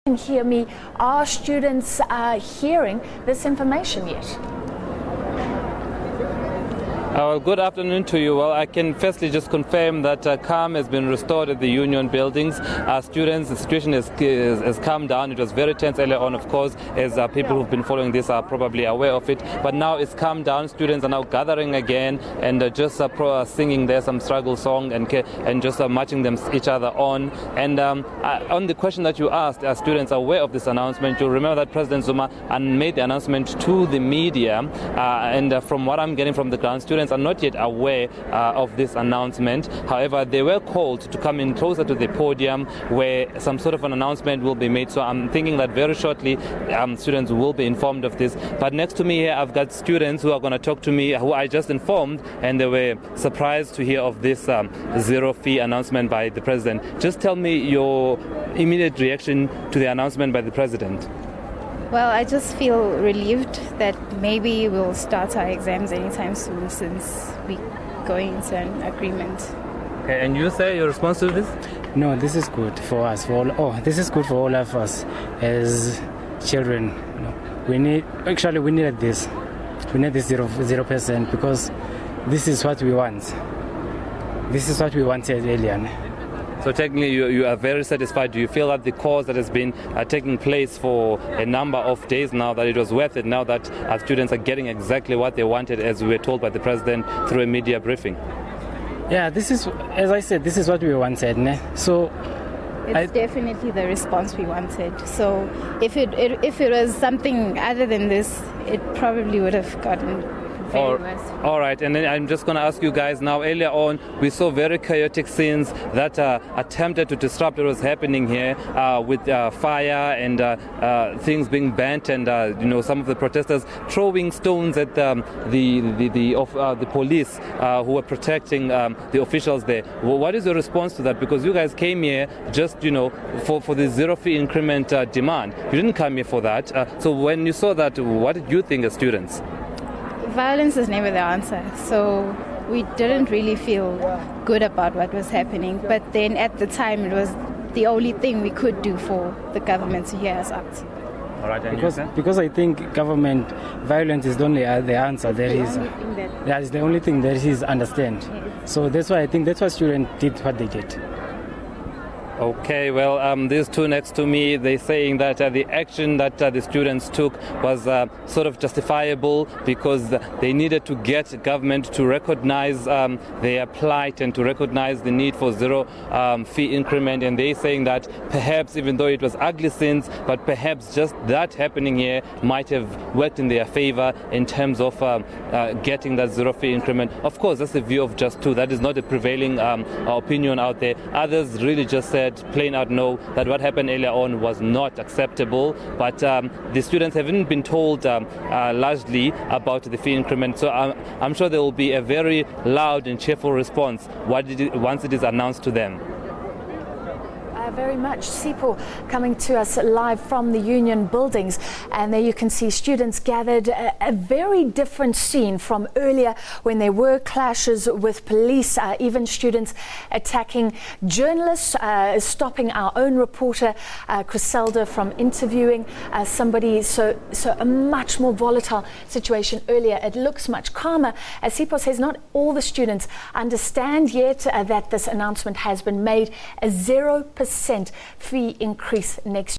Can hear me. Are students hearing this information yet? Good afternoon to you. Well, I can firstly just confirm that calm has been restored at the union buildings. Students, the situation has calmed down. It was very tense earlier on, of course, as people who've been following this are probably aware of it. But now it's calmed down. Students are now gathering again and just singing there some struggle song and just marching them each other on. And on the question that you asked, are students aware of this announcement? You'll remember that President Zuma made the announcement to the media. And from what I'm getting from the ground, students are not yet aware of this announcement. However, they were called to come in closer to the podium where some sort of an announcement will be made. So I'm thinking that very shortly students will be informed of this. But next to me here, I've got students who are going to talk to me, who I just informed, and they were surprised to hear of this zero fee announcement by the president. Just tell me your immediate reaction to the announcement by the president. Well, I just feel relieved that maybe we'll start our exams anytime soon since we're going into an agreement. Okay, and you say your response to this? No, this is good for us. This is good for all of us as children. We needed this. We need this 0% because this is what we want. This is what we wanted earlier. So technically you are very satisfied. Do you feel that the course that has been taking place for a number of days now, that it was worth it now that our students are getting exactly what they wanted, as we were told by the president through a media briefing? Yeah, this is, as I said, this is what we wanted. So it's definitely the response we wanted. So if it was something other than this, it probably would have gotten all right, and then I'm just going to ask you guys now. Earlier on, we saw very chaotic scenes that attempted to disrupt what was happening here with fire and things being burnt, and some of the protesters throwing stones at the police who were protecting the officials there. What is your response to that? Because you guys came here just for the zero fee increment demand. You didn't come here for that. So when you saw that, what did you think as students? Violence is never the answer, so we didn't really feel good about what was happening. But then at the time, it was the only thing we could do for the government to hear us out. All right, because I think government violence is only the answer. That is the only thing that is understand. Yes. So that's why I think that's why students did what they did. Okay, well, these two next to me, they're saying that the action that the students took was sort of justifiable because they needed to get government to recognize their plight and to recognize the need for zero fee increment. And they're saying that perhaps, even though it was ugly scenes, but perhaps just that happening here might have worked in their favor in terms of getting that zero fee increment. Of course, that's the view of just two. That is not the prevailing opinion out there. Others really just said plain out no, that what happened earlier on was not acceptable, but the students haven't been told largely about the fee increment. So I'm sure there will be a very loud and cheerful response once it is announced to them. Very much. Sipho coming to us live from the union buildings, and there you can see students gathered. A very different scene from earlier when there were clashes with police, even students attacking journalists, stopping our own reporter Griselda from interviewing somebody. So a much more volatile situation earlier. It looks much calmer. As Sipho says, not all the students understand yet that this announcement has been made. A 0% fee increase next